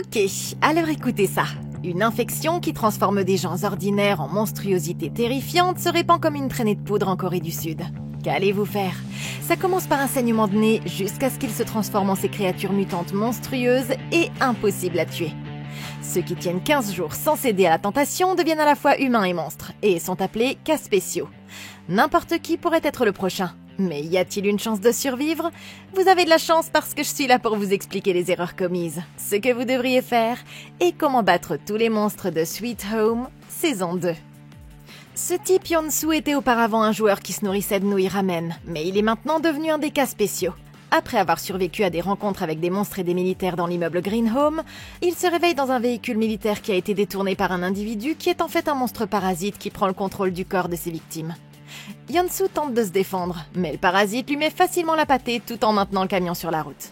Ok, alors écoutez ça. Une infection qui transforme des gens ordinaires en monstruosités terrifiantes se répand comme une traînée de poudre en Corée du Sud. Qu'allez-vous faire? Ça commence par un saignement de nez jusqu'à ce qu'il se transforme en ces créatures mutantes monstrueuses et impossibles à tuer. Ceux qui tiennent 15 jours sans céder à la tentation deviennent à la fois humains et monstres, et sont appelés cas spéciaux. N'importe qui pourrait être le prochain. Mais y a-t-il une chance de survivre? Vous avez de la chance parce que je suis là pour vous expliquer les erreurs commises, ce que vous devriez faire, et comment battre tous les monstres de Sweet Home, saison 2. Ce type Yeon-soo était auparavant un joueur qui se nourrissait de nouilles ramen, mais il est maintenant devenu un des cas spéciaux. Après avoir survécu à des rencontres avec des monstres et des militaires dans l'immeuble Green Home, il se réveille dans un véhicule militaire qui a été détourné par un individu qui est en fait un monstre parasite qui prend le contrôle du corps de ses victimes. Yeon-soo tente de se défendre, mais le parasite lui met facilement la pâtée tout en maintenant le camion sur la route.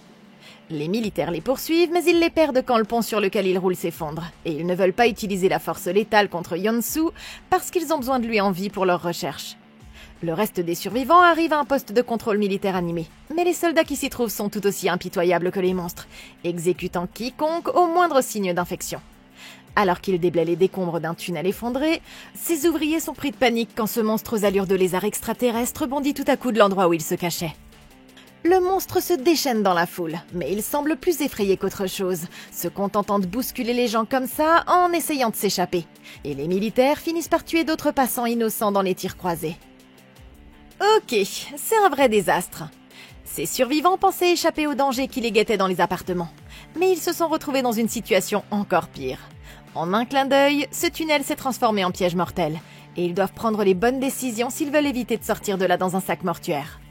Les militaires les poursuivent, mais ils les perdent quand le pont sur lequel ils roulent s'effondre, et ils ne veulent pas utiliser la force létale contre Yeon-soo parce qu'ils ont besoin de lui en vie pour leurs recherches. Le reste des survivants arrive à un poste de contrôle militaire animé, mais les soldats qui s'y trouvent sont tout aussi impitoyables que les monstres, exécutant quiconque au moindre signe d'infection. Alors qu'ils déblaient les décombres d'un tunnel effondré, ces ouvriers sont pris de panique quand ce monstre aux allures de lézard extraterrestre bondit tout à coup de l'endroit où il se cachait. Le monstre se déchaîne dans la foule, mais il semble plus effrayé qu'autre chose, se contentant de bousculer les gens comme ça en essayant de s'échapper. Et les militaires finissent par tuer d'autres passants innocents dans les tirs croisés. Ok, c'est un vrai désastre. Ces survivants pensaient échapper au danger qui les guettait dans les appartements, mais ils se sont retrouvés dans une situation encore pire. En un clin d'œil, ce tunnel s'est transformé en piège mortel, et ils doivent prendre les bonnes décisions s'ils veulent éviter de sortir de là dans un sac mortuaire.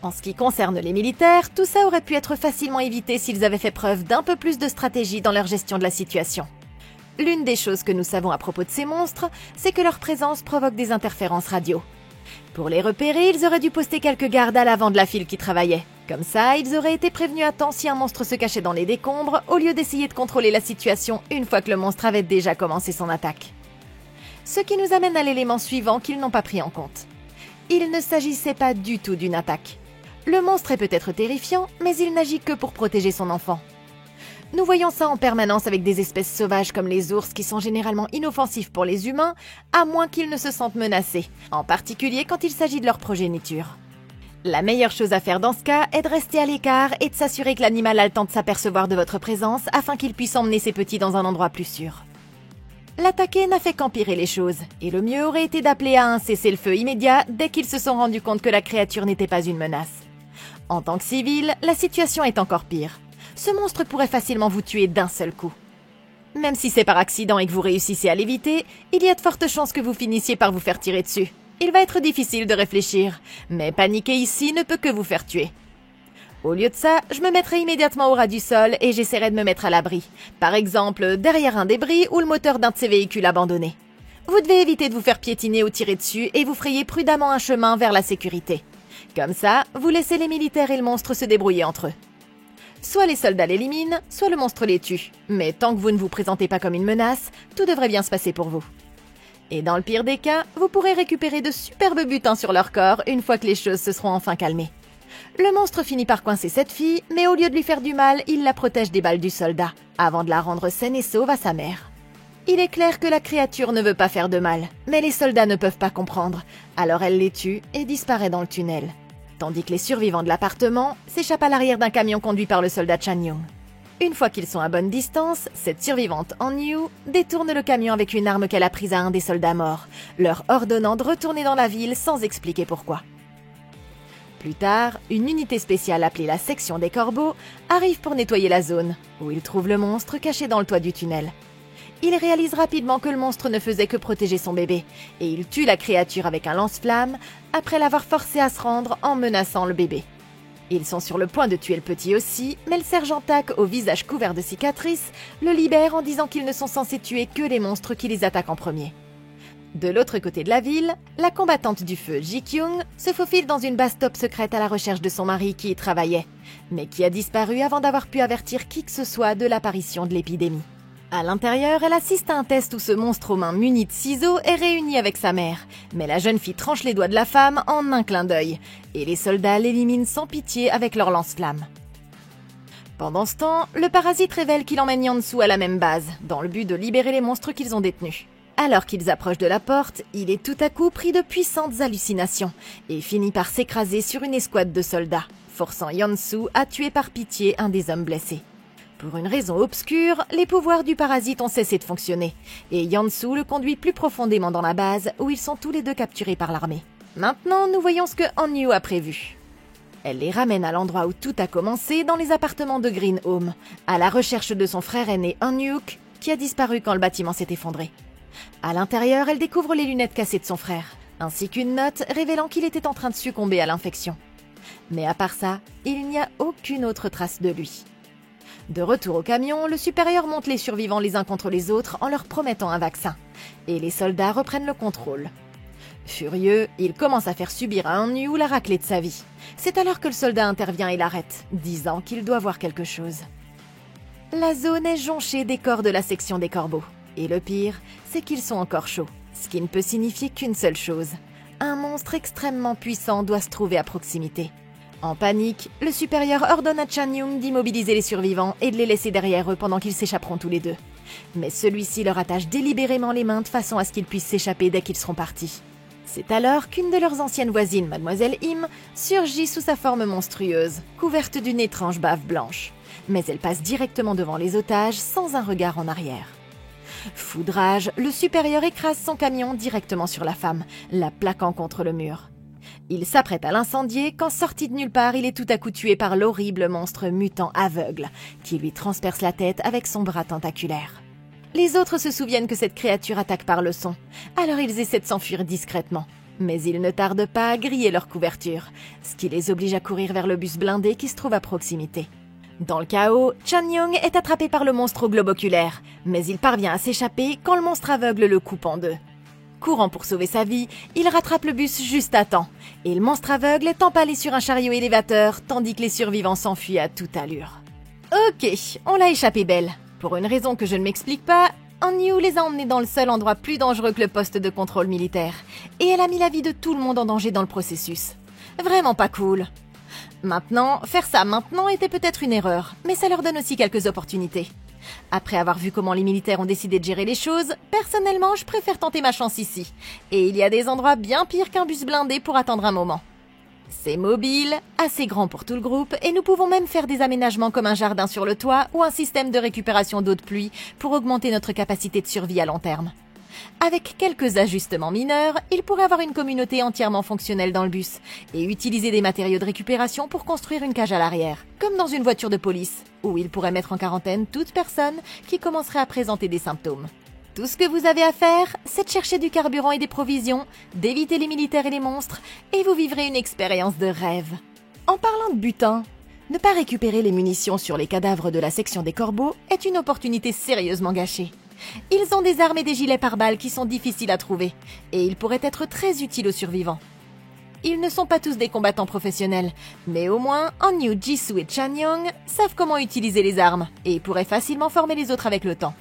En ce qui concerne les militaires, tout ça aurait pu être facilement évité s'ils avaient fait preuve d'un peu plus de stratégie dans leur gestion de la situation. L'une des choses que nous savons à propos de ces monstres, c'est que leur présence provoque des interférences radio. Pour les repérer, ils auraient dû poster quelques gardes à l'avant de la file qui travaillait. Comme ça, ils auraient été prévenus à temps si un monstre se cachait dans les décombres, au lieu d'essayer de contrôler la situation une fois que le monstre avait déjà commencé son attaque. Ce qui nous amène à l'élément suivant qu'ils n'ont pas pris en compte. Il ne s'agissait pas du tout d'une attaque. Le monstre est peut-être terrifiant, mais il n'agit que pour protéger son enfant. Nous voyons ça en permanence avec des espèces sauvages comme les ours qui sont généralement inoffensifs pour les humains, à moins qu'ils ne se sentent menacés, en particulier quand il s'agit de leur progéniture. La meilleure chose à faire dans ce cas est de rester à l'écart et de s'assurer que l'animal a le temps de s'apercevoir de votre présence afin qu'il puisse emmener ses petits dans un endroit plus sûr. L'attaquer n'a fait qu'empirer les choses, et le mieux aurait été d'appeler à un cessez-le-feu immédiat dès qu'ils se sont rendus compte que la créature n'était pas une menace. En tant que civil, la situation est encore pire. Ce monstre pourrait facilement vous tuer d'un seul coup. Même si c'est par accident et que vous réussissez à l'éviter, il y a de fortes chances que vous finissiez par vous faire tirer dessus. Il va être difficile de réfléchir, mais paniquer ici ne peut que vous faire tuer. Au lieu de ça, je me mettrai immédiatement au ras du sol et j'essaierai de me mettre à l'abri. Par exemple, derrière un débris ou le moteur d'un de ces véhicules abandonnés. Vous devez éviter de vous faire piétiner ou tirer dessus et vous frayez prudemment un chemin vers la sécurité. Comme ça, vous laissez les militaires et le monstre se débrouiller entre eux. Soit les soldats l'éliminent, soit le monstre les tue. Mais tant que vous ne vous présentez pas comme une menace, tout devrait bien se passer pour vous. Et dans le pire des cas, vous pourrez récupérer de superbes butins sur leur corps une fois que les choses se seront enfin calmées. Le monstre finit par coincer cette fille, mais au lieu de lui faire du mal, il la protège des balles du soldat, avant de la rendre saine et sauve à sa mère. Il est clair que la créature ne veut pas faire de mal, mais les soldats ne peuvent pas comprendre, alors elle les tue et disparaît dans le tunnel. Tandis que les survivants de l'appartement s'échappent à l'arrière d'un camion conduit par le soldat Chan Young. Une fois qu'ils sont à bonne distance, cette survivante en Yu détourne le camion avec une arme qu'elle a prise à un des soldats morts, leur ordonnant de retourner dans la ville sans expliquer pourquoi. Plus tard, une unité spéciale appelée la section des corbeaux arrive pour nettoyer la zone, où ils trouvent le monstre caché dans le toit du tunnel. Ils réalisent rapidement que le monstre ne faisait que protéger son bébé, et ils tuent la créature avec un lance-flamme après l'avoir forcé à se rendre en menaçant le bébé. Ils sont sur le point de tuer le petit aussi, mais le sergent Tak, au visage couvert de cicatrices, le libère en disant qu'ils ne sont censés tuer que les monstres qui les attaquent en premier. De l'autre côté de la ville, la combattante du feu, Ji-kyung, se faufile dans une base top secrète à la recherche de son mari qui y travaillait, mais qui a disparu avant d'avoir pu avertir qui que ce soit de l'apparition de l'épidémie. À l'intérieur, elle assiste à un test où ce monstre aux mains muni de ciseaux est réuni avec sa mère, mais la jeune fille tranche les doigts de la femme en un clin d'œil, et les soldats l'éliminent sans pitié avec leur lance-flamme. Pendant ce temps, le parasite révèle qu'il emmène Yansu à la même base, dans le but de libérer les monstres qu'ils ont détenus. Alors qu'ils approchent de la porte, il est tout à coup pris de puissantes hallucinations et finit par s'écraser sur une escouade de soldats, forçant Yansu à tuer par pitié un des hommes blessés. Pour une raison obscure, les pouvoirs du parasite ont cessé de fonctionner, et Yansu le conduit plus profondément dans la base où ils sont tous les deux capturés par l'armée. Maintenant, nous voyons ce que Hanyu a prévu. Elle les ramène à l'endroit où tout a commencé, dans les appartements de Green Home, à la recherche de son frère aîné Han-hyuk, qui a disparu quand le bâtiment s'est effondré. À l'intérieur, elle découvre les lunettes cassées de son frère, ainsi qu'une note révélant qu'il était en train de succomber à l'infection. Mais à part ça, il n'y a aucune autre trace de lui. De retour au camion, le supérieur monte les survivants les uns contre les autres en leur promettant un vaccin, et les soldats reprennent le contrôle. Furieux, il commence à faire subir à Han-yu la raclée de sa vie. C'est alors que le soldat intervient et l'arrête, disant qu'il doit voir quelque chose. La zone est jonchée des corps de la section des corbeaux. Et le pire, c'est qu'ils sont encore chauds. Ce qui ne peut signifier qu'une seule chose. Un monstre extrêmement puissant doit se trouver à proximité. En panique, le supérieur ordonne à Chan-young d'immobiliser les survivants et de les laisser derrière eux pendant qu'ils s'échapperont tous les deux. Mais celui-ci leur attache délibérément les mains de façon à ce qu'ils puissent s'échapper dès qu'ils seront partis. C'est alors qu'une de leurs anciennes voisines, Mademoiselle Im, surgit sous sa forme monstrueuse, couverte d'une étrange bave blanche. Mais elle passe directement devant les otages sans un regard en arrière. Fou de rage, le supérieur écrase son camion directement sur la femme, la plaquant contre le mur. Il s'apprête à l'incendier quand, sorti de nulle part, il est tout à coup tué par l'horrible monstre mutant aveugle, qui lui transperce la tête avec son bras tentaculaire. Les autres se souviennent que cette créature attaque par le son, alors ils essaient de s'enfuir discrètement. Mais ils ne tardent pas à griller leur couverture, ce qui les oblige à courir vers le bus blindé qui se trouve à proximité. Dans le chaos, Chan-young est attrapé par le monstre au globe oculaire, mais il parvient à s'échapper quand le monstre aveugle le coupe en deux. Courant pour sauver sa vie, il rattrape le bus juste à temps, et le monstre aveugle est empalé sur un chariot élévateur, tandis que les survivants s'enfuient à toute allure. Ok, on l'a échappé belle. Pour une raison que je ne m'explique pas, Han-yu les a emmenés dans le seul endroit plus dangereux que le poste de contrôle militaire, et elle a mis la vie de tout le monde en danger dans le processus. Vraiment pas cool. Maintenant, faire ça maintenant était peut-être une erreur, mais ça leur donne aussi quelques opportunités. Après avoir vu comment les militaires ont décidé de gérer les choses, personnellement, je préfère tenter ma chance ici. Et il y a des endroits bien pires qu'un bus blindé pour attendre un moment. C'est mobile, assez grand pour tout le groupe, et nous pouvons même faire des aménagements comme un jardin sur le toit ou un système de récupération d'eau de pluie pour augmenter notre capacité de survie à long terme. Avec quelques ajustements mineurs, il pourrait avoir une communauté entièrement fonctionnelle dans le bus et utiliser des matériaux de récupération pour construire une cage à l'arrière, comme dans une voiture de police, où il pourrait mettre en quarantaine toute personne qui commencerait à présenter des symptômes. Tout ce que vous avez à faire, c'est de chercher du carburant et des provisions, d'éviter les militaires et les monstres, et vous vivrez une expérience de rêve. En parlant de butin, ne pas récupérer les munitions sur les cadavres de la section des corbeaux est une opportunité sérieusement gâchée. Ils ont des armes et des gilets pare-balles qui sont difficiles à trouver, et ils pourraient être très utiles aux survivants. Ils ne sont pas tous des combattants professionnels, mais au moins Han-yu, Jisoo et Chan-young savent comment utiliser les armes, et pourraient facilement former les autres avec le temps.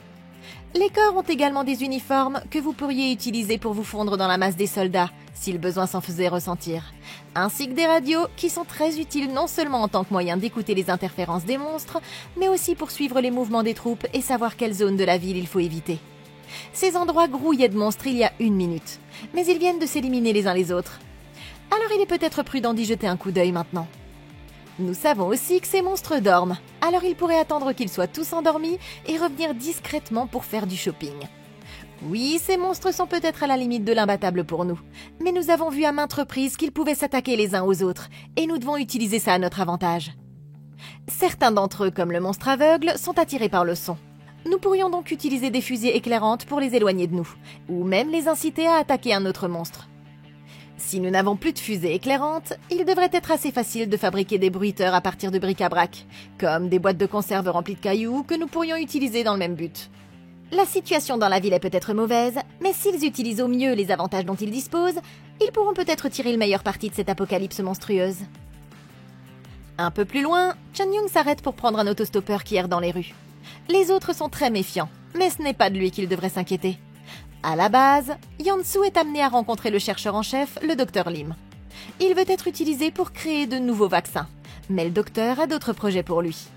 Les corps ont également des uniformes que vous pourriez utiliser pour vous fondre dans la masse des soldats, si le besoin s'en faisait ressentir, ainsi que des radios qui sont très utiles non seulement en tant que moyen d'écouter les interférences des monstres, mais aussi pour suivre les mouvements des troupes et savoir quelle zone de la ville il faut éviter. Ces endroits grouillaient de monstres il y a 1 minute, mais ils viennent de s'éliminer les uns les autres. Alors il est peut-être prudent d'y jeter un coup d'œil maintenant. Nous savons aussi que ces monstres dorment, alors ils pourraient attendre qu'ils soient tous endormis et revenir discrètement pour faire du shopping. Oui, ces monstres sont peut-être à la limite de l'imbattable pour nous, mais nous avons vu à maintes reprises qu'ils pouvaient s'attaquer les uns aux autres, et nous devons utiliser ça à notre avantage. Certains d'entre eux, comme le monstre aveugle, sont attirés par le son. Nous pourrions donc utiliser des fusées éclairantes pour les éloigner de nous, ou même les inciter à attaquer un autre monstre. Si nous n'avons plus de fusées éclairantes, il devrait être assez facile de fabriquer des bruiteurs à partir de bric-à-brac, comme des boîtes de conserve remplies de cailloux que nous pourrions utiliser dans le même but. La situation dans la ville est peut-être mauvaise, mais s'ils utilisent au mieux les avantages dont ils disposent, ils pourront peut-être tirer le meilleur parti de cette apocalypse monstrueuse. Un peu plus loin, Chan-young s'arrête pour prendre un autostoppeur qui erre dans les rues. Les autres sont très méfiants, mais ce n'est pas de lui qu'ils devraient s'inquiéter. À la base, Yansu est amené à rencontrer le chercheur en chef, le Dr Lim. Il veut être utilisé pour créer de nouveaux vaccins, mais le docteur a d'autres projets pour lui.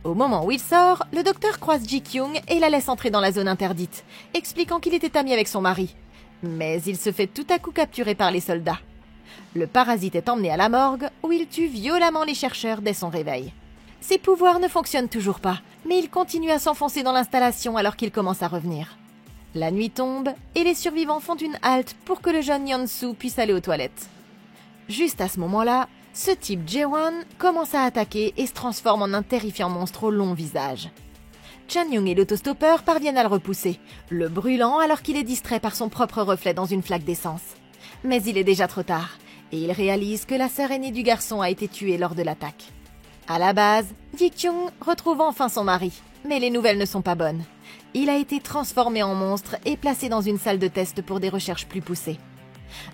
Au moment où il sort, le docteur croise Ji-kyung et la laisse entrer dans la zone interdite, expliquant qu'il était ami avec son mari. Mais il se fait tout à coup capturer par les soldats. Le parasite est emmené à la morgue, où il tue violemment les chercheurs dès son réveil. Ses pouvoirs ne fonctionnent toujours pas, mais il continue à s'enfoncer dans l'installation alors qu'il commence à revenir. La nuit tombe, et les survivants font une halte pour que le jeune Yeon-soo puisse aller aux toilettes. Juste à ce moment-là, ce type Jae-won commence à attaquer et se transforme en un terrifiant monstre au long visage. Chan-young et l'autostoppeur parviennent à le repousser, le brûlant alors qu'il est distrait par son propre reflet dans une flaque d'essence. Mais il est déjà trop tard, et il réalise que la sœur aînée du garçon a été tuée lors de l'attaque. À la base, Ji-kyung retrouve enfin son mari, mais les nouvelles ne sont pas bonnes. Il a été transformé en monstre et placé dans une salle de test pour des recherches plus poussées.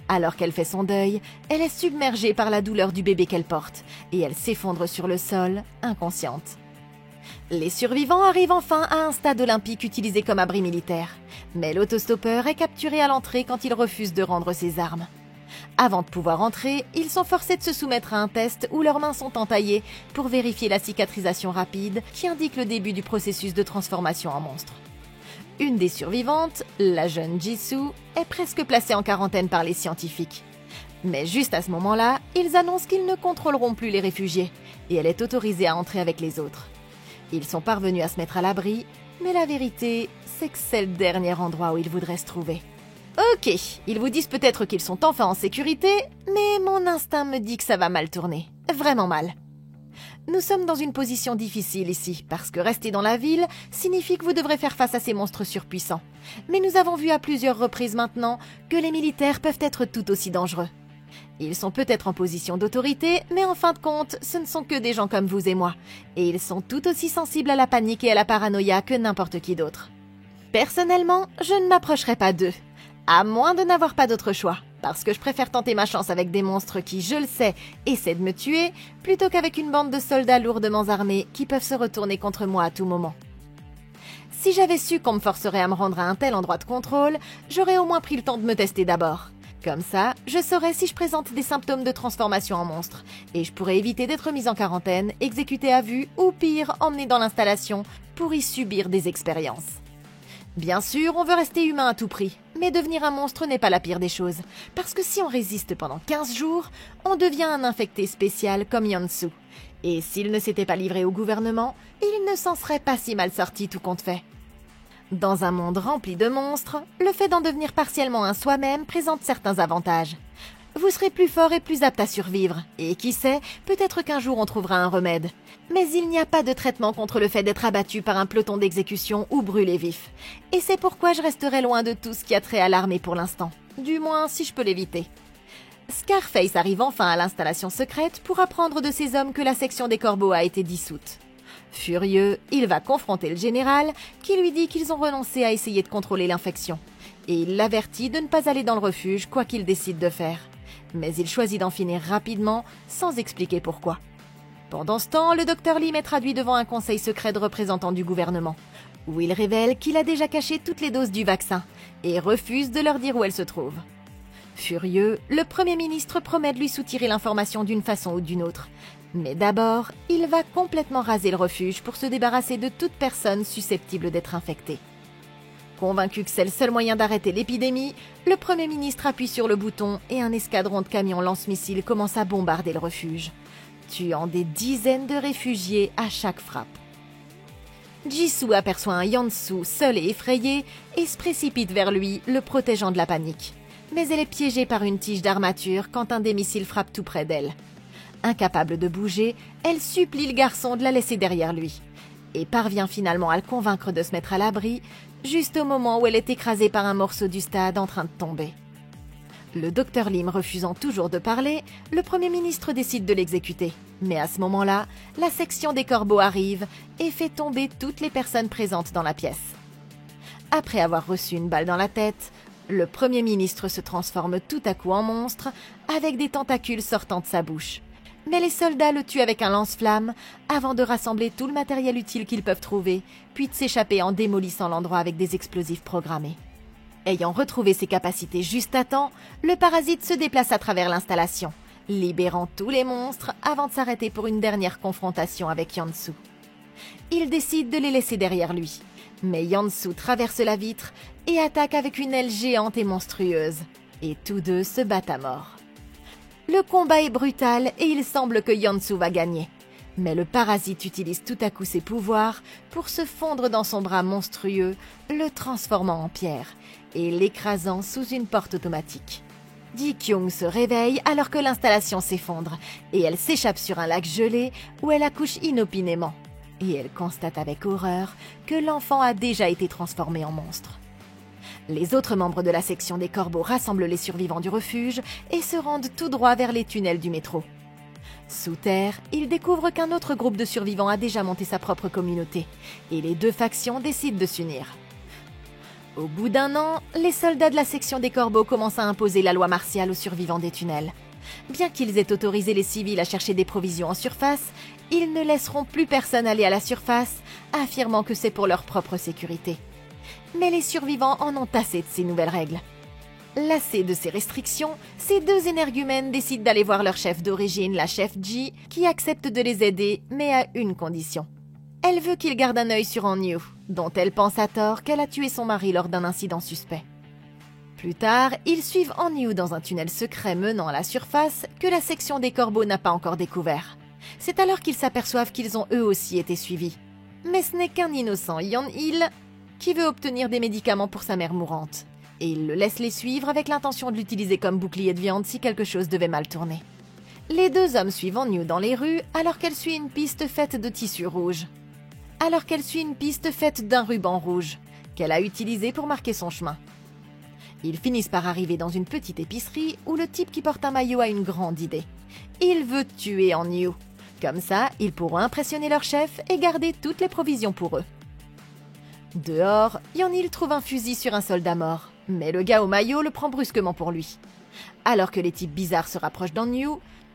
Alors qu'elle fait son deuil, elle est submergée par la douleur du bébé qu'elle porte, et elle s'effondre sur le sol, inconsciente. Les survivants arrivent enfin à un stade olympique utilisé comme abri militaire, mais l'autostoppeur est capturé à l'entrée quand il refuse de rendre ses armes. Avant de pouvoir entrer, ils sont forcés de se soumettre à un test où leurs mains sont entaillées pour vérifier la cicatrisation rapide qui indique le début du processus de transformation en monstre. Une des survivantes, la jeune Jisoo, est presque placée en quarantaine par les scientifiques. Mais juste à ce moment-là, ils annoncent qu'ils ne contrôleront plus les réfugiés et elle est autorisée à entrer avec les autres. Ils sont parvenus à se mettre à l'abri, mais la vérité, c'est que c'est le dernier endroit où ils voudraient se trouver. Ok, ils vous disent peut-être qu'ils sont enfin en sécurité, mais mon instinct me dit que ça va mal tourner. Vraiment mal. Nous sommes dans une position difficile ici, parce que rester dans la ville signifie que vous devrez faire face à ces monstres surpuissants. Mais nous avons vu à plusieurs reprises maintenant que les militaires peuvent être tout aussi dangereux. Ils sont peut-être en position d'autorité, mais en fin de compte, ce ne sont que des gens comme vous et moi, et ils sont tout aussi sensibles à la panique et à la paranoïa que n'importe qui d'autre. Personnellement, je ne m'approcherai pas d'eux, à moins de n'avoir pas d'autre choix, parce que je préfère tenter ma chance avec des monstres qui, je le sais, essaient de me tuer, plutôt qu'avec une bande de soldats lourdement armés qui peuvent se retourner contre moi à tout moment. Si j'avais su qu'on me forcerait à me rendre à un tel endroit de contrôle, j'aurais au moins pris le temps de me tester d'abord. Comme ça, je saurais si je présente des symptômes de transformation en monstre, et je pourrais éviter d'être mise en quarantaine, exécutée à vue, ou pire, emmenée dans l'installation pour y subir des expériences. Bien sûr, on veut rester humain à tout prix, mais devenir un monstre n'est pas la pire des choses, parce que si on résiste pendant 15 jours, on devient un infecté spécial comme Yeon-soo. Et s'il ne s'était pas livré au gouvernement, il ne s'en serait pas si mal sorti tout compte fait. Dans un monde rempli de monstres, le fait d'en devenir partiellement un soi-même présente certains avantages. Vous serez plus fort et plus apte à survivre, et qui sait, peut-être qu'un jour on trouvera un remède. Mais il n'y a pas de traitement contre le fait d'être abattu par un peloton d'exécution ou brûlé vif. Et c'est pourquoi je resterai loin de tout ce qui a trait à l'armée pour l'instant, du moins si je peux l'éviter. Scarface arrive enfin à l'installation secrète pour apprendre de ses hommes que la section des corbeaux a été dissoute. Furieux, il va confronter le général, qui lui dit qu'ils ont renoncé à essayer de contrôler l'infection. Et il l'avertit de ne pas aller dans le refuge, quoi qu'il décide de faire. Mais il choisit d'en finir rapidement, sans expliquer pourquoi. Pendant ce temps, le docteur Lim est traduit devant un conseil secret de représentants du gouvernement, où il révèle qu'il a déjà caché toutes les doses du vaccin, et refuse de leur dire où elles se trouvent. Furieux, le Premier ministre promet de lui soutirer l'information d'une façon ou d'une autre. Mais d'abord, il va complètement raser le refuge pour se débarrasser de toute personne susceptible d'être infectée. Convaincu que c'est le seul moyen d'arrêter l'épidémie, le Premier ministre appuie sur le bouton et un escadron de camions lance-missiles commence à bombarder le refuge, tuant des dizaines de réfugiés à chaque frappe. Jisoo aperçoit un Yeon-soo seul et effrayé et se précipite vers lui, le protégeant de la panique. Mais elle est piégée par une tige d'armature quand un des missiles frappe tout près d'elle. Incapable de bouger, elle supplie le garçon de la laisser derrière lui et parvient finalement à le convaincre de se mettre à l'abri, juste au moment où elle est écrasée par un morceau du stade en train de tomber. Le docteur Lim refusant toujours de parler, le Premier ministre décide de l'exécuter. Mais à ce moment-là, la section des corbeaux arrive et fait tomber toutes les personnes présentes dans la pièce. Après avoir reçu une balle dans la tête, le Premier ministre se transforme tout à coup en monstre, avec des tentacules sortant de sa bouche. Mais les soldats le tuent avec un lance-flamme, avant de rassembler tout le matériel utile qu'ils peuvent trouver, puis de s'échapper en démolissant l'endroit avec des explosifs programmés. Ayant retrouvé ses capacités juste à temps, le parasite se déplace à travers l'installation, libérant tous les monstres avant de s'arrêter pour une dernière confrontation avec Yeon-soo. Il décide de les laisser derrière lui. Mais Yansu traverse la vitre et attaque avec une aile géante et monstrueuse. Et tous deux se battent à mort. Le combat est brutal et il semble que Yansu va gagner. Mais le parasite utilise tout à coup ses pouvoirs pour se fondre dans son bras monstrueux, le transformant en pierre et l'écrasant sous une porte automatique. Ji-kyung se réveille alors que l'installation s'effondre et elle s'échappe sur un lac gelé où elle accouche inopinément. Et elle constate avec horreur que l'enfant a déjà été transformé en monstre. Les autres membres de la section des corbeaux rassemblent les survivants du refuge et se rendent tout droit vers les tunnels du métro. Sous terre, ils découvrent qu'un autre groupe de survivants a déjà monté sa propre communauté et les deux factions décident de s'unir. Au bout d'un an, les soldats de la section des corbeaux commencent à imposer la loi martiale aux survivants des tunnels. Bien qu'ils aient autorisé les civils à chercher des provisions en surface, ils ne laisseront plus personne aller à la surface, affirmant que c'est pour leur propre sécurité. Mais les survivants en ont assez de ces nouvelles règles. Lassés de ces restrictions, ces deux énergumènes décident d'aller voir leur chef d'origine, la chef Ji, qui accepte de les aider, mais à une condition. Elle veut qu'ils gardent un œil sur Hanyu, dont elle pense à tort qu'elle a tué son mari lors d'un incident suspect. Plus tard, ils suivent Hanyu dans un tunnel secret menant à la surface que la section des corbeaux n'a pas encore découvert. C'est alors qu'ils s'aperçoivent qu'ils ont eux aussi été suivis. Mais ce n'est qu'un innocent Yeon-il qui veut obtenir des médicaments pour sa mère mourante. Et il le laisse les suivre avec l'intention de l'utiliser comme bouclier de viande si quelque chose devait mal tourner. Les deux hommes suivent Hanyu dans les rues alors qu'elle suit une piste faite de tissu rouge. Alors qu'elle suit une piste faite d'un ruban rouge qu'elle a utilisé pour marquer son chemin. Ils finissent par arriver dans une petite épicerie où le type qui porte un maillot a une grande idée. Il veut tuer Hanyu. Comme ça, ils pourront impressionner leur chef et garder toutes les provisions pour eux. Dehors, Yeon-il trouve un fusil sur un soldat mort, mais le gars au maillot le prend brusquement pour lui. Alors que les types bizarres se rapprochent d'Hanyu,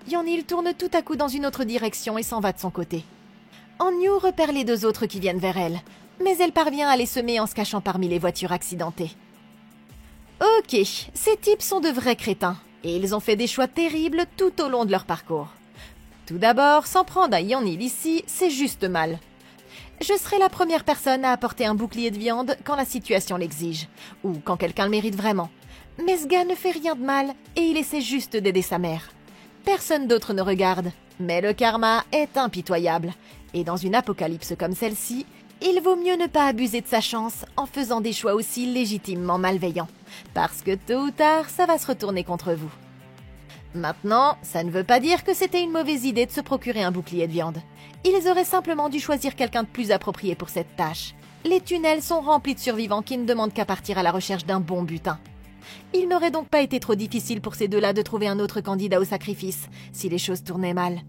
Yeon-il tourne tout à coup dans une autre direction et s'en va de son côté. Hanyu repère les deux autres qui viennent vers elle, mais elle parvient à les semer en se cachant parmi les voitures accidentées. Ok, ces types sont de vrais crétins, et ils ont fait des choix terribles tout au long de leur parcours. Tout d'abord, s'en prendre à Yeon-il ici, c'est juste mal. Je serai la première personne à apporter un bouclier de viande quand la situation l'exige, ou quand quelqu'un le mérite vraiment. Mais ce gars ne fait rien de mal, et il essaie juste d'aider sa mère. Personne d'autre ne regarde, mais le karma est impitoyable, et dans une apocalypse comme celle-ci, il vaut mieux ne pas abuser de sa chance en faisant des choix aussi légitimement malveillants, parce que tôt ou tard, ça va se retourner contre vous. Maintenant, ça ne veut pas dire que c'était une mauvaise idée de se procurer un bouclier de viande. Ils auraient simplement dû choisir quelqu'un de plus approprié pour cette tâche. Les tunnels sont remplis de survivants qui ne demandent qu'à partir à la recherche d'un bon butin. Il n'aurait donc pas été trop difficile pour ces deux-là de trouver un autre candidat au sacrifice, si les choses tournaient mal.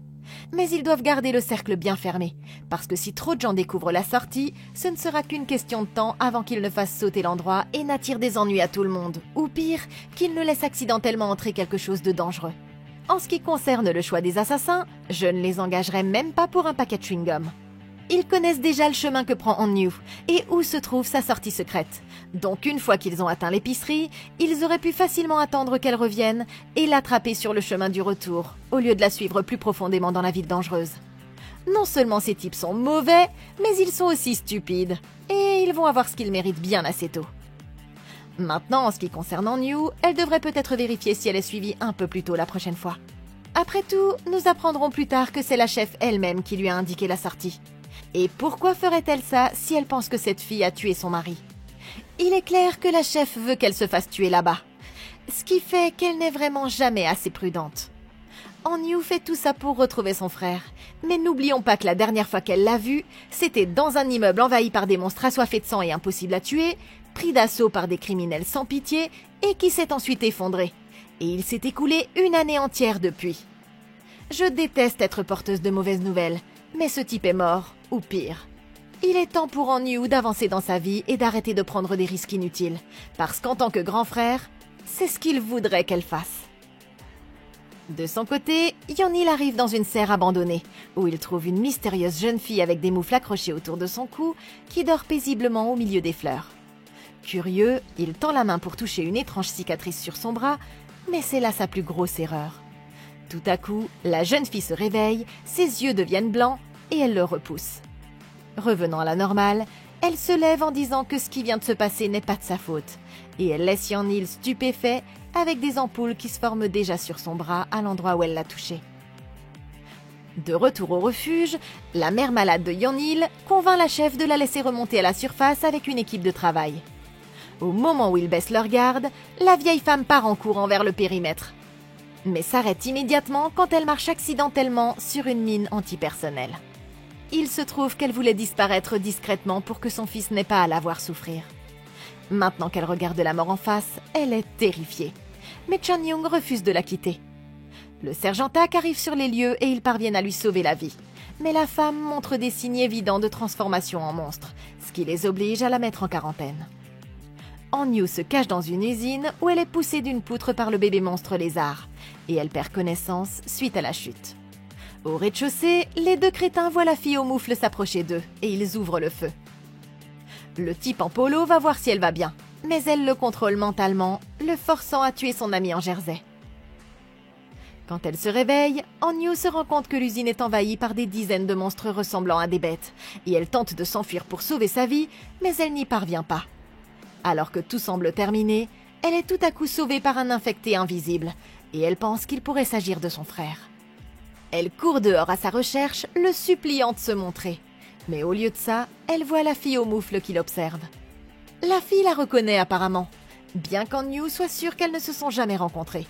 Mais ils doivent garder le cercle bien fermé, parce que si trop de gens découvrent la sortie, ce ne sera qu'une question de temps avant qu'ils ne fassent sauter l'endroit et n'attirent des ennuis à tout le monde, ou pire, qu'ils ne laissent accidentellement entrer quelque chose de dangereux. En ce qui concerne le choix des assassins, je ne les engagerai même pas pour un paquet de chewing-gum. Ils connaissent déjà le chemin que prend Hanyu et où se trouve sa sortie secrète. Donc une fois qu'ils ont atteint l'épicerie, ils auraient pu facilement attendre qu'elle revienne et l'attraper sur le chemin du retour, au lieu de la suivre plus profondément dans la ville dangereuse. Non seulement ces types sont mauvais, mais ils sont aussi stupides. Et ils vont avoir ce qu'ils méritent bien assez tôt. Maintenant, en ce qui concerne Hanyu, elle devrait peut-être vérifier si elle est suivie un peu plus tôt la prochaine fois. Après tout, nous apprendrons plus tard que c'est la chef elle-même qui lui a indiqué la sortie. Et pourquoi ferait-elle ça si elle pense que cette fille a tué son mari? Il est clair que la chef veut qu'elle se fasse tuer là-bas. Ce qui fait qu'elle n'est vraiment jamais assez prudente. Hanyu fait tout ça pour retrouver son frère. Mais n'oublions pas que la dernière fois qu'elle l'a vu, c'était dans un immeuble envahi par des monstres assoiffés de sang et impossibles à tuer, pris d'assaut par des criminels sans pitié et qui s'est ensuite effondré. Et il s'est écoulé une année entière depuis. Je déteste être porteuse de mauvaises nouvelles, mais ce type est mort, ou pire. Il est temps pour Hanyu d'avancer dans sa vie et d'arrêter de prendre des risques inutiles, parce qu'en tant que grand frère, c'est ce qu'il voudrait qu'elle fasse. De son côté, Yeon-il arrive dans une serre abandonnée, où il trouve une mystérieuse jeune fille avec des moufles accrochées autour de son cou, qui dort paisiblement au milieu des fleurs. Curieux, il tend la main pour toucher une étrange cicatrice sur son bras, mais c'est là sa plus grosse erreur. Tout à coup, la jeune fille se réveille, ses yeux deviennent blancs et elle le repousse. Revenant à la normale, elle se lève en disant que ce qui vient de se passer n'est pas de sa faute, et elle laisse Yeon-il stupéfait avec des ampoules qui se forment déjà sur son bras à l'endroit où elle l'a touché. De retour au refuge, la mère malade de Yeon-il convainc la chef de la laisser remonter à la surface avec une équipe de travail. Au moment où ils baissent leur garde, la vieille femme part en courant vers le périmètre, mais s'arrête immédiatement quand elle marche accidentellement sur une mine antipersonnelle. Il se trouve qu'elle voulait disparaître discrètement pour que son fils n'ait pas à la voir souffrir. Maintenant qu'elle regarde la mort en face, elle est terrifiée. Mais Chan-young refuse de la quitter. Le sergent Tak arrive sur les lieux et ils parviennent à lui sauver la vie. Mais la femme montre des signes évidents de transformation en monstre, ce qui les oblige à la mettre en quarantaine. Han-yu se cache dans une usine où elle est poussée d'une poutre par le bébé monstre lézard, et elle perd connaissance suite à la chute. Au rez-de-chaussée, les deux crétins voient la fille au moufle s'approcher d'eux et ils ouvrent le feu. Le type en polo va voir si elle va bien, mais elle le contrôle mentalement, le forçant à tuer son ami en jersey. Quand elle se réveille, Han-yu se rend compte que l'usine est envahie par des dizaines de monstres ressemblant à des bêtes, et elle tente de s'enfuir pour sauver sa vie, mais elle n'y parvient pas. Alors que tout semble terminé, elle est tout à coup sauvée par un infecté invisible, et elle pense qu'il pourrait s'agir de son frère. Elle court dehors à sa recherche, le suppliant de se montrer. Mais au lieu de ça, elle voit la fille au moufle qui l'observe. La fille la reconnaît apparemment, bien qu'Han-yu soit sûre qu'elles ne se sont jamais rencontrées.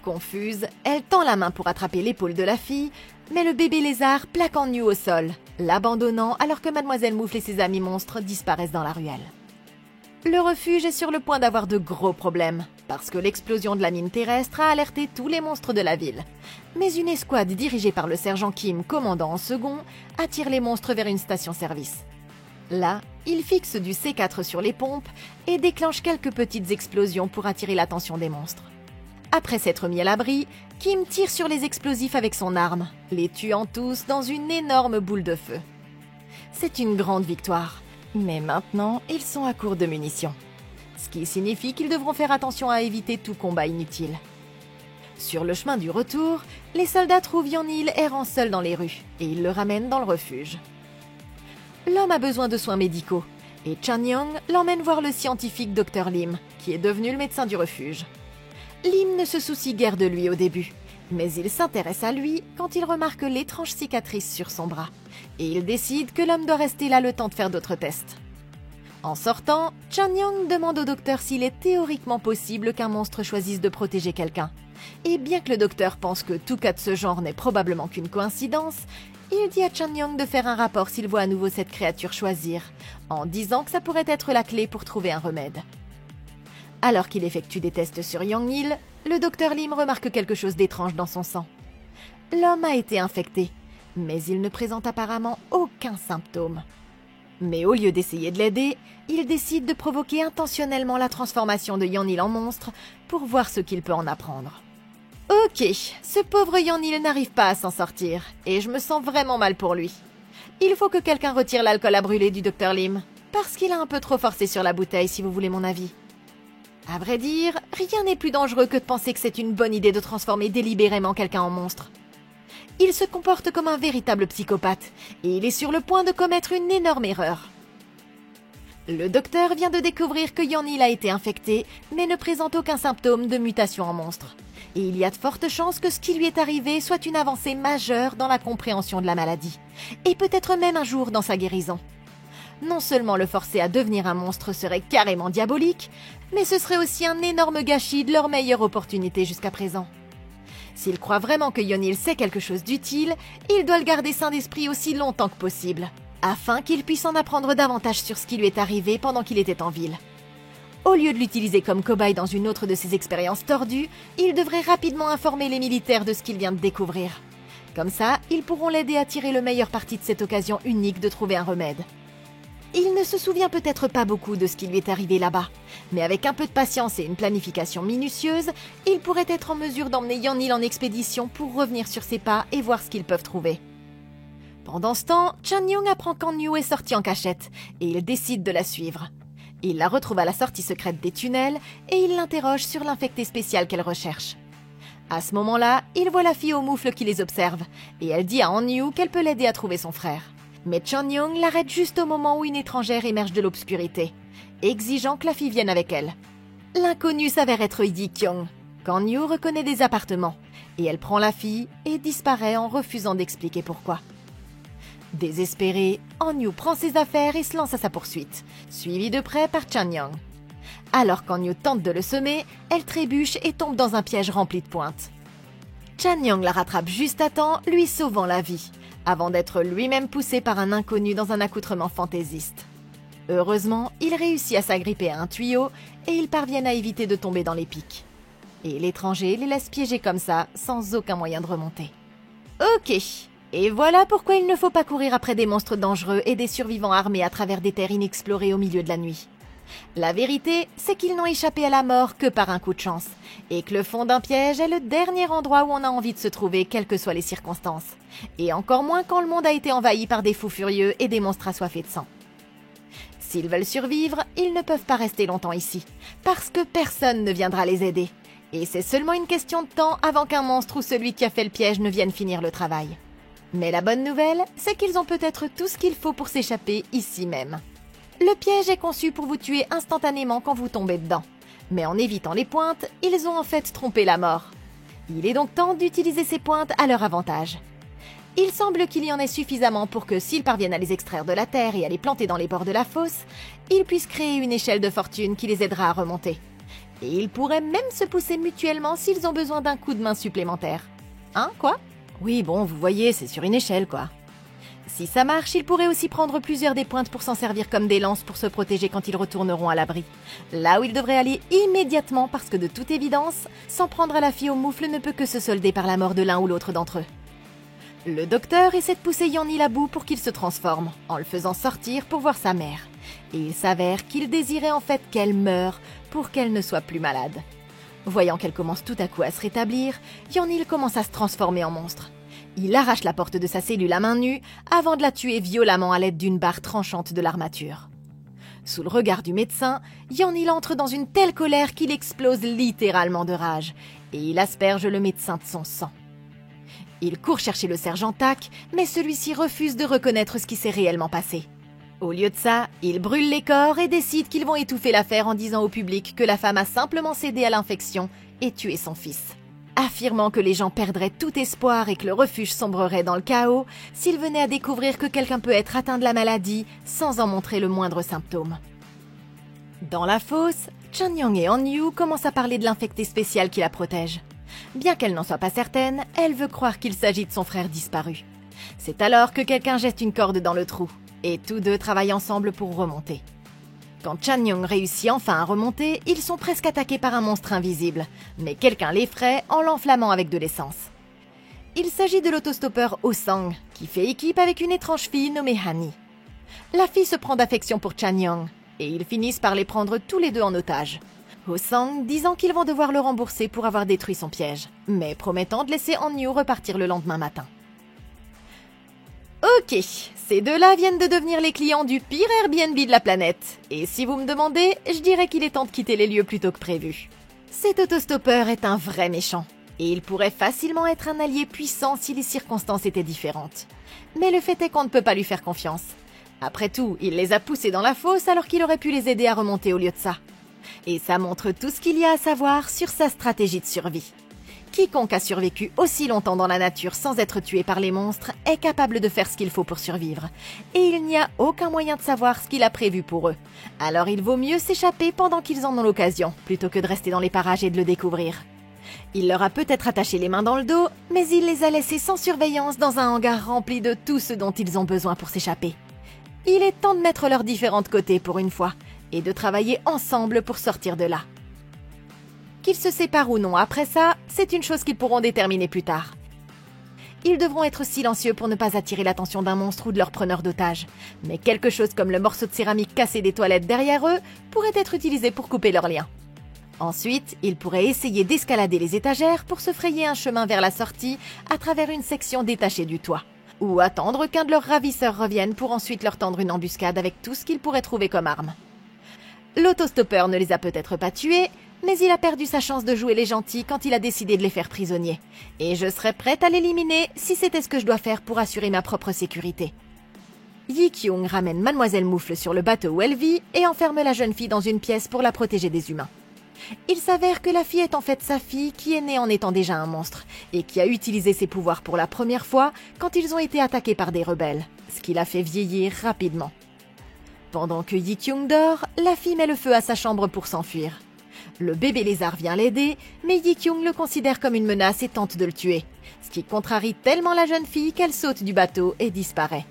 Confuse, elle tend la main pour attraper l'épaule de la fille, mais le bébé lézard plaque Han-yu au sol, l'abandonnant alors que Mademoiselle Moufle et ses amis monstres disparaissent dans la ruelle. Le refuge est sur le point d'avoir de gros problèmes, parce que l'explosion de la mine terrestre a alerté tous les monstres de la ville. Mais une escouade dirigée par le sergent Kim, commandant en second, attire les monstres vers une station-service. Là, il fixe du C4 sur les pompes et déclenche quelques petites explosions pour attirer l'attention des monstres. Après s'être mis à l'abri, Kim tire sur les explosifs avec son arme, les tuant tous dans une énorme boule de feu. C'est une grande victoire. Mais maintenant, ils sont à court de munitions. Ce qui signifie qu'ils devront faire attention à éviter tout combat inutile. Sur le chemin du retour, les soldats trouvent Yeon-il errant seul dans les rues et ils le ramènent dans le refuge. L'homme a besoin de soins médicaux et Chan-young l'emmène voir le scientifique Dr Lim, qui est devenu le médecin du refuge. Lim ne se soucie guère de lui au début, mais il s'intéresse à lui quand il remarque l'étrange cicatrice sur son bras, et il décide que l'homme doit rester là le temps de faire d'autres tests. En sortant, Chan-young demande au docteur s'il est théoriquement possible qu'un monstre choisisse de protéger quelqu'un. Et bien que le docteur pense que tout cas de ce genre n'est probablement qu'une coïncidence, il dit à Chan-young de faire un rapport s'il voit à nouveau cette créature choisir, en disant que ça pourrait être la clé pour trouver un remède. Alors qu'il effectue des tests sur Yeon-il, le docteur Lim remarque quelque chose d'étrange dans son sang. L'homme a été infecté, mais il ne présente apparemment aucun symptôme. Mais au lieu d'essayer de l'aider, il décide de provoquer intentionnellement la transformation de Yeon-il en monstre pour voir ce qu'il peut en apprendre. Ok, ce pauvre Yeon-il n'arrive pas à s'en sortir, et je me sens vraiment mal pour lui. Il faut que quelqu'un retire l'alcool à brûler du docteur Lim, parce qu'il a un peu trop forcé sur la bouteille si vous voulez mon avis. À vrai dire, rien n'est plus dangereux que de penser que c'est une bonne idée de transformer délibérément quelqu'un en monstre. Il se comporte comme un véritable psychopathe, et il est sur le point de commettre une énorme erreur. Le docteur vient de découvrir que Yeon-il a été infecté, mais ne présente aucun symptôme de mutation en monstre. Et il y a de fortes chances que ce qui lui est arrivé soit une avancée majeure dans la compréhension de la maladie, et peut-être même un jour dans sa guérison. Non seulement le forcer à devenir un monstre serait carrément diabolique, mais ce serait aussi un énorme gâchis de leur meilleure opportunité jusqu'à présent. S'il croit vraiment que Yeon-il sait quelque chose d'utile, il doit le garder sain d'esprit aussi longtemps que possible, afin qu'il puisse en apprendre davantage sur ce qui lui est arrivé pendant qu'il était en ville. Au lieu de l'utiliser comme cobaye dans une autre de ses expériences tordues, il devrait rapidement informer les militaires de ce qu'il vient de découvrir. Comme ça, ils pourront l'aider à tirer le meilleur parti de cette occasion unique de trouver un remède. Il ne se souvient peut-être pas beaucoup de ce qui lui est arrivé là-bas, mais avec un peu de patience et une planification minutieuse, il pourrait être en mesure d'emmener Yeon-il en expédition pour revenir sur ses pas et voir ce qu'ils peuvent trouver. Pendant ce temps, Chan-young apprend qu'Han-yu est sortie en cachette, et il décide de la suivre. Il la retrouve à la sortie secrète des tunnels, et il l'interroge sur l'infecté spécial qu'elle recherche. À ce moment-là, il voit la fille au moufle qui les observe, et elle dit à Han-yu qu'elle peut l'aider à trouver son frère. Mais Chan Young l'arrête juste au moment où une étrangère émerge de l'obscurité, exigeant que la fille vienne avec elle. L'inconnu s'avère être Yi Kyung, quand Nyu reconnaît des appartements, et elle prend la fille et disparaît en refusant d'expliquer pourquoi. Désespérée, Nyu prend ses affaires et se lance à sa poursuite, suivie de près par Chan Young. Alors qu'Nyu tente de le semer, elle trébuche et tombe dans un piège rempli de pointes. Chan Young la rattrape juste à temps, lui sauvant la vie, avant d'être lui-même poussé par un inconnu dans un accoutrement fantaisiste. Heureusement, il réussit à s'agripper à un tuyau et ils parviennent à éviter de tomber dans les pics. Et l'étranger les laisse piéger comme ça, sans aucun moyen de remonter. Ok, et voilà pourquoi il ne faut pas courir après des monstres dangereux et des survivants armés à travers des terres inexplorées au milieu de la nuit. La vérité, c'est qu'ils n'ont échappé à la mort que par un coup de chance, et que le fond d'un piège est le dernier endroit où on a envie de se trouver, quelles que soient les circonstances, et encore moins quand le monde a été envahi par des fous furieux et des monstres assoiffés de sang. S'ils veulent survivre, ils ne peuvent pas rester longtemps ici, parce que personne ne viendra les aider, et c'est seulement une question de temps avant qu'un monstre ou celui qui a fait le piège ne vienne finir le travail. Mais la bonne nouvelle, c'est qu'ils ont peut-être tout ce qu'il faut pour s'échapper ici même. Le piège est conçu pour vous tuer instantanément quand vous tombez dedans. Mais en évitant les pointes, ils ont en fait trompé la mort. Il est donc temps d'utiliser ces pointes à leur avantage. Il semble qu'il y en ait suffisamment pour que s'ils parviennent à les extraire de la terre et à les planter dans les bords de la fosse, ils puissent créer une échelle de fortune qui les aidera à remonter. Et ils pourraient même se pousser mutuellement s'ils ont besoin d'un coup de main supplémentaire. Hein, quoi? Oui, bon, vous voyez, c'est sur une échelle, quoi. Si ça marche, ils pourraient aussi prendre plusieurs des pointes pour s'en servir comme des lances pour se protéger quand ils retourneront à l'abri. Là où ils devraient aller immédiatement parce que de toute évidence, s'en prendre à la fille au moufle ne peut que se solder par la mort de l'un ou l'autre d'entre eux. Le docteur essaie de pousser Yeon-il à bout pour qu'il se transforme, en le faisant sortir pour voir sa mère. Et il s'avère qu'il désirait en fait qu'elle meure pour qu'elle ne soit plus malade. Voyant qu'elle commence tout à coup à se rétablir, Yeon-il commence à se transformer en monstre. Il arrache la porte de sa cellule à main nue avant de la tuer violemment à l'aide d'une barre tranchante de l'armature. Sous le regard du médecin, Yeon-il entre dans une telle colère qu'il explose littéralement de rage et il asperge le médecin de son sang. Il court chercher le sergent Tak, mais celui-ci refuse de reconnaître ce qui s'est réellement passé. Au lieu de ça, il brûle les corps et décide qu'ils vont étouffer l'affaire en disant au public que la femme a simplement cédé à l'infection et tué son fils, affirmant que les gens perdraient tout espoir et que le refuge sombrerait dans le chaos s'ils venaient à découvrir que quelqu'un peut être atteint de la maladie sans en montrer le moindre symptôme. Dans la fosse, Chan Young et Nyu commencent à parler de l'infecté spécial qui la protège. Bien qu'elle n'en soit pas certaine, elle veut croire qu'il s'agit de son frère disparu. C'est alors que quelqu'un jette une corde dans le trou, et tous deux travaillent ensemble pour remonter. Quand Chan Young réussit enfin à remonter, ils sont presque attaqués par un monstre invisible, mais quelqu'un l'effraie en l'enflammant avec de l'essence. Il s'agit de l'autostoppeur Oh-sang, qui fait équipe avec une étrange fille nommée Hani. La fille se prend d'affection pour Chan Young, et ils finissent par les prendre tous les deux en otage. Oh-sang disant qu'ils vont devoir le rembourser pour avoir détruit son piège, mais promettant de laisser Nyu repartir le lendemain matin. Ok, ces deux-là viennent de devenir les clients du pire Airbnb de la planète. Et si vous me demandez, je dirais qu'il est temps de quitter les lieux plus tôt que prévu. Cet autostoppeur est un vrai méchant. Et il pourrait facilement être un allié puissant si les circonstances étaient différentes. Mais le fait est qu'on ne peut pas lui faire confiance. Après tout, il les a poussés dans la fosse alors qu'il aurait pu les aider à remonter au lieu de ça. Et ça montre tout ce qu'il y a à savoir sur sa stratégie de survie. Quiconque a survécu aussi longtemps dans la nature sans être tué par les monstres est capable de faire ce qu'il faut pour survivre. Et il n'y a aucun moyen de savoir ce qu'il a prévu pour eux. Alors il vaut mieux s'échapper pendant qu'ils en ont l'occasion, plutôt que de rester dans les parages et de le découvrir. Il leur a peut-être attaché les mains dans le dos, mais il les a laissés sans surveillance dans un hangar rempli de tout ce dont ils ont besoin pour s'échapper. Il est temps de mettre leurs différents de côté pour une fois, et de travailler ensemble pour sortir de là. Qu'ils se séparent ou non après ça, c'est une chose qu'ils pourront déterminer plus tard. Ils devront être silencieux pour ne pas attirer l'attention d'un monstre ou de leur preneur d'otage, mais quelque chose comme le morceau de céramique cassé des toilettes derrière eux pourrait être utilisé pour couper leurs liens. Ensuite, ils pourraient essayer d'escalader les étagères pour se frayer un chemin vers la sortie à travers une section détachée du toit, ou attendre qu'un de leurs ravisseurs revienne pour ensuite leur tendre une embuscade avec tout ce qu'ils pourraient trouver comme arme. L'autostoppeur ne les a peut-être pas tués, mais il a perdu sa chance de jouer les gentils quand il a décidé de les faire prisonniers. Et je serais prête à l'éliminer si c'était ce que je dois faire pour assurer ma propre sécurité. Yi Kyung ramène Mademoiselle Moufle sur le bateau où elle vit et enferme la jeune fille dans une pièce pour la protéger des humains. Il s'avère que la fille est en fait sa fille qui est née en étant déjà un monstre et qui a utilisé ses pouvoirs pour la première fois quand ils ont été attaqués par des rebelles, ce qui l'a fait vieillir rapidement. Pendant que Yi Kyung dort, la fille met le feu à sa chambre pour s'enfuir. Le bébé lézard vient l'aider, mais Yi Kyung le considère comme une menace et tente de le tuer, ce qui contrarie tellement la jeune fille qu'elle saute du bateau et disparaît.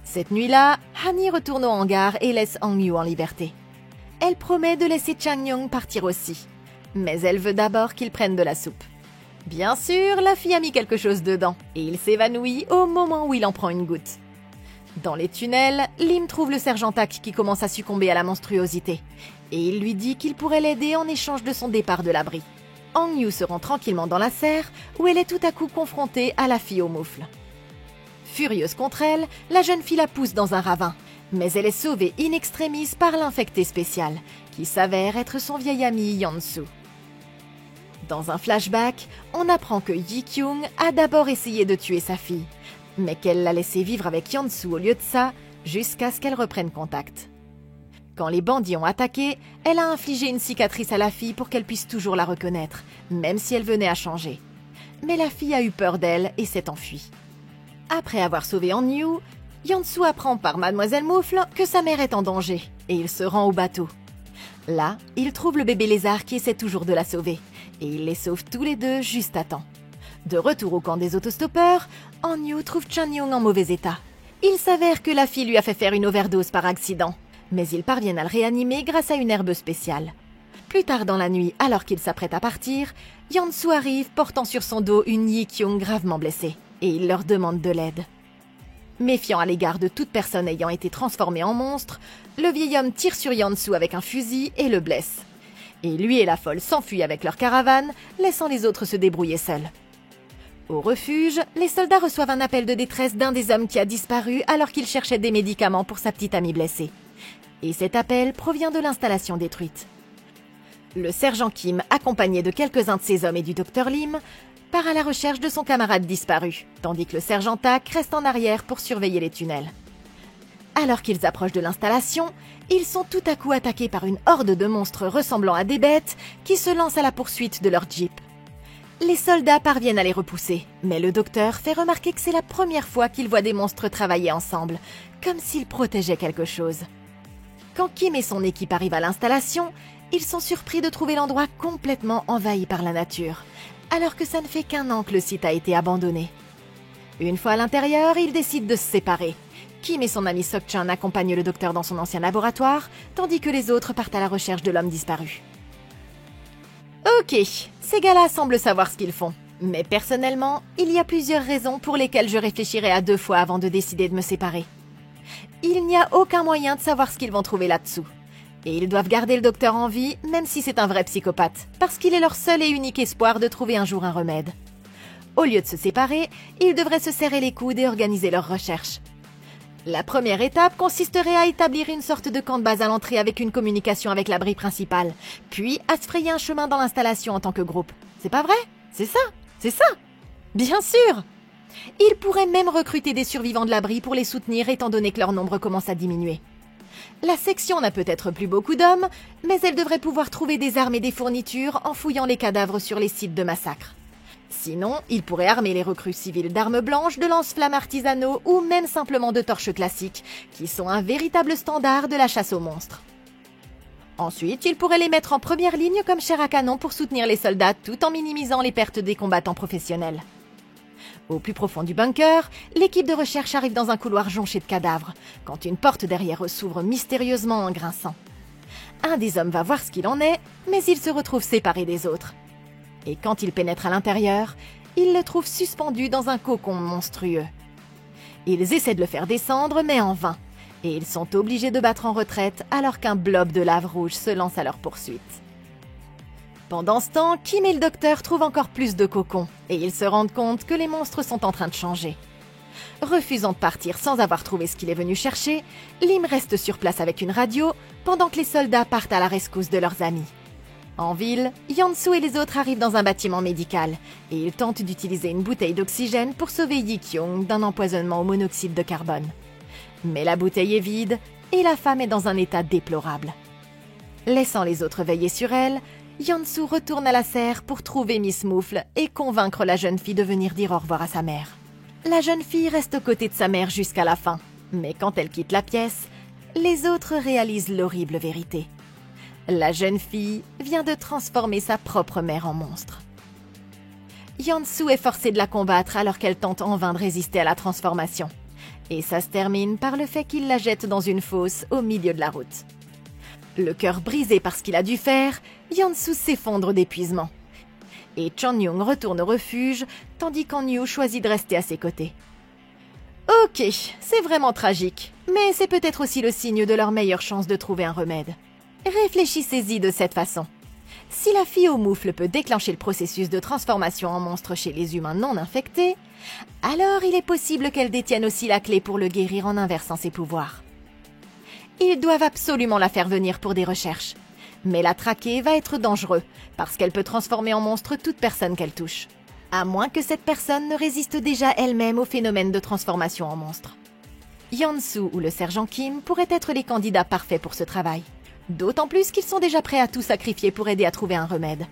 Cette nuit-là, Hani retourne au hangar et laisse Hang Yu en liberté. Elle promet de laisser Chang Yong partir aussi, mais elle veut d'abord qu'il prenne de la soupe. Bien sûr, la fille a mis quelque chose dedans, et il s'évanouit au moment où il en prend une goutte. Dans les tunnels, Lim trouve le sergent Tak qui commence à succomber à la monstruosité, et il lui dit qu'il pourrait l'aider en échange de son départ de l'abri. Hang Yu se rend tranquillement dans la serre, où elle est tout à coup confrontée à la fille aux moufles. Furieuse contre elle, la jeune fille la pousse dans un ravin, mais elle est sauvée in extremis par l'infecté spécial, qui s'avère être son vieil ami Yeon-soo. Dans un flashback, on apprend que Yi Kyung a d'abord essayé de tuer sa fille, mais qu'elle l'a laissé vivre avec Yeon-soo au lieu de ça, jusqu'à ce qu'elle reprenne contact. Quand les bandits ont attaqué, elle a infligé une cicatrice à la fille pour qu'elle puisse toujours la reconnaître, même si elle venait à changer. Mais la fille a eu peur d'elle et s'est enfuie. Après avoir sauvé Hang Yu, Yeon-soo apprend par Mademoiselle Moufle que sa mère est en danger et il se rend au bateau. Là, il trouve le bébé lézard qui essaie toujours de la sauver et il les sauve tous les deux juste à temps. De retour au camp des autostoppeurs, Hang Yu trouve Chang Yong en mauvais état. Il s'avère que la fille lui a fait faire une overdose par accident, mais ils parviennent à le réanimer grâce à une herbe spéciale. Plus tard dans la nuit, alors qu'il s'apprête à partir, Yeon-soo arrive portant sur son dos une Yi Kyung gravement blessée et il leur demande de l'aide. Méfiant à l'égard de toute personne ayant été transformée en monstre, le vieil homme tire sur Yeon-soo avec un fusil et le blesse. Et lui et la folle s'enfuient avec leur caravane, laissant les autres se débrouiller seuls. Au refuge, les soldats reçoivent un appel de détresse d'un des hommes qui a disparu alors qu'il cherchait des médicaments pour sa petite amie blessée. Et cet appel provient de l'installation détruite. Le sergent Kim, accompagné de quelques-uns de ses hommes et du docteur Lim, part à la recherche de son camarade disparu, tandis que le sergent Tak reste en arrière pour surveiller les tunnels. Alors qu'ils approchent de l'installation, ils sont tout à coup attaqués par une horde de monstres ressemblant à des bêtes qui se lancent à la poursuite de leur jeep. Les soldats parviennent à les repousser, mais le docteur fait remarquer que c'est la première fois qu'ils voient des monstres travailler ensemble, comme s'ils protégeaient quelque chose. Quand Kim et son équipe arrivent à l'installation, ils sont surpris de trouver l'endroit complètement envahi par la nature, alors que ça ne fait qu'1 an que le site a été abandonné. Une fois à l'intérieur, ils décident de se séparer. Kim et son ami Sok-chan accompagnent le docteur dans son ancien laboratoire, tandis que les autres partent à la recherche de l'homme disparu. Ok, ces gars-là semblent savoir ce qu'ils font. Mais personnellement, il y a plusieurs raisons pour lesquelles je réfléchirai à 2 fois avant de décider de me séparer. Il n'y a aucun moyen de savoir ce qu'ils vont trouver là-dessous. Et ils doivent garder le docteur en vie, même si c'est un vrai psychopathe, parce qu'il est leur seul et unique espoir de trouver un jour un remède. Au lieu de se séparer, ils devraient se serrer les coudes et organiser leurs recherches. La première étape consisterait à établir une sorte de camp de base à l'entrée avec une communication avec l'abri principal, puis à se frayer un chemin dans l'installation en tant que groupe. C'est pas vrai? C'est ça? C'est ça? Bien sûr! Ils pourraient même recruter des survivants de l'abri pour les soutenir étant donné que leur nombre commence à diminuer. La section n'a peut-être plus beaucoup d'hommes, mais elle devrait pouvoir trouver des armes et des fournitures en fouillant les cadavres sur les sites de massacre. Sinon, ils pourraient armer les recrues civiles d'armes blanches, de lance-flammes artisanaux ou même simplement de torches classiques, qui sont un véritable standard de la chasse aux monstres. Ensuite, ils pourraient les mettre en première ligne comme chair à canon pour soutenir les soldats tout en minimisant les pertes des combattants professionnels. Au plus profond du bunker, l'équipe de recherche arrive dans un couloir jonché de cadavres, quand une porte derrière eux s'ouvre mystérieusement en grinçant. Un des hommes va voir ce qu'il en est, mais il se retrouve séparé des autres. Et quand il pénètre à l'intérieur, il le trouve suspendu dans un cocon monstrueux. Ils essaient de le faire descendre, mais en vain, et ils sont obligés de battre en retraite alors qu'un blob de lave rouge se lance à leur poursuite. Pendant ce temps, Kim et le docteur trouvent encore plus de cocons, et ils se rendent compte que les monstres sont en train de changer. Refusant de partir sans avoir trouvé ce qu'il est venu chercher, Lim reste sur place avec une radio, pendant que les soldats partent à la rescousse de leurs amis. En ville, Yeon-soo et les autres arrivent dans un bâtiment médical, et ils tentent d'utiliser une bouteille d'oxygène pour sauver Yi Kyung d'un empoisonnement au monoxyde de carbone. Mais la bouteille est vide et la femme est dans un état déplorable. Laissant les autres veiller sur elle, Yeon-soo retourne à la serre pour trouver Miss Moufle et convaincre la jeune fille de venir dire au revoir à sa mère. La jeune fille reste aux côtés de sa mère jusqu'à la fin, mais quand elle quitte la pièce, les autres réalisent l'horrible vérité. La jeune fille vient de transformer sa propre mère en monstre. Yeon-soo est forcée de la combattre alors qu'elle tente en vain de résister à la transformation. Et ça se termine par le fait qu'il la jette dans une fosse au milieu de la route. Le cœur brisé par ce qu'il a dû faire, Yeon-soo s'effondre d'épuisement. Et Chon-young retourne au refuge, tandis qu'An-yu choisit de rester à ses côtés. Ok, c'est vraiment tragique, mais c'est peut-être aussi le signe de leur meilleure chance de trouver un remède. Réfléchissez-y de cette façon. Si la fille au moufle peut déclencher le processus de transformation en monstre chez les humains non infectés, alors il est possible qu'elle détienne aussi la clé pour le guérir en inversant ses pouvoirs. Ils doivent absolument la faire venir pour des recherches. Mais la traquer va être dangereux, parce qu'elle peut transformer en monstre toute personne qu'elle touche. À moins que cette personne ne résiste déjà elle-même au phénomène de transformation en monstre. Yeon-soo ou le sergent Kim pourraient être les candidats parfaits pour ce travail. D'autant plus qu'ils sont déjà prêts à tout sacrifier pour aider à trouver un remède.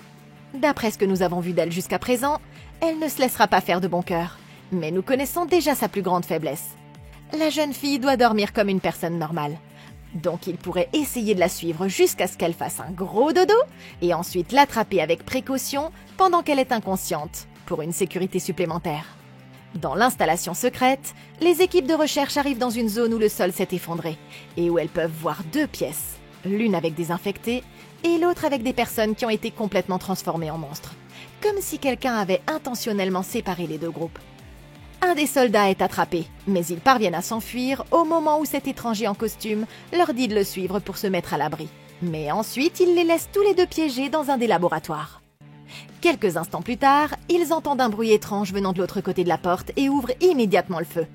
D'après ce que nous avons vu d'elle jusqu'à présent, elle ne se laissera pas faire de bon cœur. Mais nous connaissons déjà sa plus grande faiblesse. La jeune fille doit dormir comme une personne normale. Donc il pourrait essayer de la suivre jusqu'à ce qu'elle fasse un gros dodo et ensuite l'attraper avec précaution pendant qu'elle est inconsciente, pour une sécurité supplémentaire. Dans l'installation secrète, les équipes de recherche arrivent dans une zone où le sol s'est effondré et où elles peuvent voir 2 pièces, l'une avec des infectés et l'autre avec des personnes qui ont été complètement transformées en monstres, comme si quelqu'un avait intentionnellement séparé les 2 groupes. Un des soldats est attrapé, mais ils parviennent à s'enfuir au moment où cet étranger en costume leur dit de le suivre pour se mettre à l'abri. Mais ensuite, il les laisse tous les 2 piégés dans un des laboratoires. Quelques instants plus tard, ils entendent un bruit étrange venant de l'autre côté de la porte et ouvrent immédiatement le feu.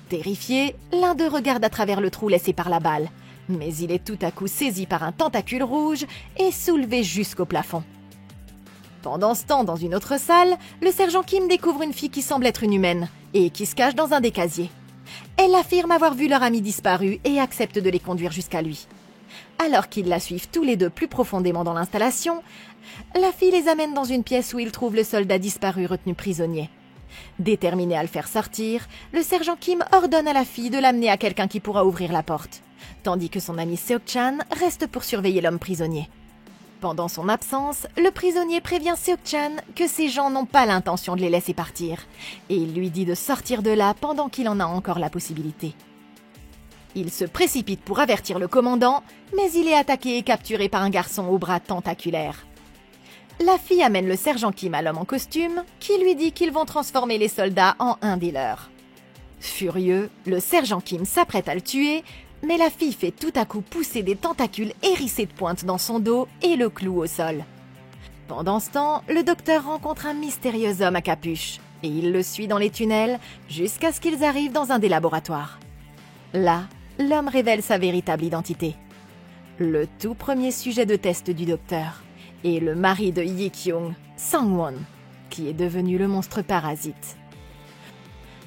Terrifié, l'un d'eux regarde à travers le trou laissé par la balle, mais il est tout à coup saisi par un tentacule rouge et soulevé jusqu'au plafond. Pendant ce temps, dans une autre salle, le sergent Kim découvre une fille qui semble être une humaine et qui se cache dans un des casiers. Elle affirme avoir vu leur ami disparu et accepte de les conduire jusqu'à lui. Alors qu'ils la suivent tous les 2 plus profondément dans l'installation, la fille les amène dans une pièce où ils trouvent le soldat disparu retenu prisonnier. Déterminé à le faire sortir, le sergent Kim ordonne à la fille de l'amener à quelqu'un qui pourra ouvrir la porte, tandis que son ami Seok-chan reste pour surveiller l'homme prisonnier. Pendant son absence, le prisonnier prévient Seok-chan que ces gens n'ont pas l'intention de les laisser partir, et il lui dit de sortir de là pendant qu'il en a encore la possibilité. Il se précipite pour avertir le commandant, mais il est attaqué et capturé par un garçon aux bras tentaculaires. La fille amène le sergent Kim à l'homme en costume, qui lui dit qu'ils vont transformer les soldats en un des leurs. Furieux, le sergent Kim s'apprête à le tuer, mais la fille fait tout à coup pousser des tentacules hérissés de pointe dans son dos et le cloue au sol. Pendant ce temps, le docteur rencontre un mystérieux homme à capuche, et il le suit dans les tunnels jusqu'à ce qu'ils arrivent dans un des laboratoires. Là, l'homme révèle sa véritable identité. Le tout premier sujet de test du docteur est le mari de Yi-kyung, Sang-won, qui est devenu le monstre parasite.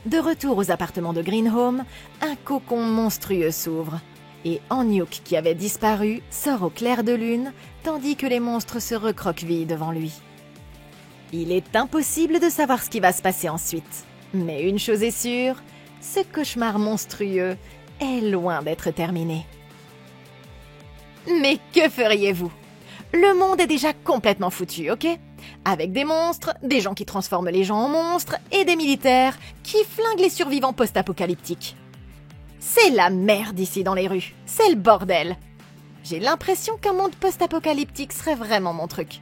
De retour aux appartements de Green Home, un cocon monstrueux s'ouvre, et An-hyuk, qui avait disparu, sort au clair de lune, tandis que les monstres se recroquevillent devant lui. Il est impossible de savoir ce qui va se passer ensuite, mais une chose est sûre, ce cauchemar monstrueux est loin d'être terminé. Mais que feriez-vous? Le monde est déjà complètement foutu, ok? Avec des monstres, des gens qui transforment les gens en monstres et des militaires qui flinguent les survivants post-apocalyptiques. C'est la merde ici dans les rues, c'est le bordel. J'ai l'impression qu'un monde post-apocalyptique serait vraiment mon truc.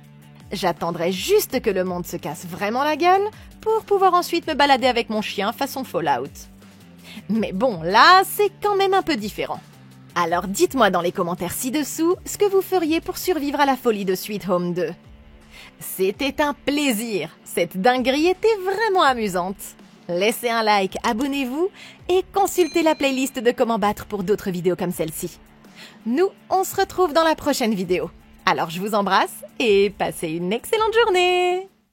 J'attendrai juste que le monde se casse vraiment la gueule pour pouvoir ensuite me balader avec mon chien façon Fallout. Mais bon, là, c'est quand même un peu différent. Alors dites-moi dans les commentaires ci-dessous ce que vous feriez pour survivre à la folie de Sweet Home 2. C'était un plaisir, cette dinguerie était vraiment amusante. Laissez un like, abonnez-vous et consultez la playlist de Comment battre pour d'autres vidéos comme celle-ci. Nous, on se retrouve dans la prochaine vidéo. Alors je vous embrasse et passez une excellente journée!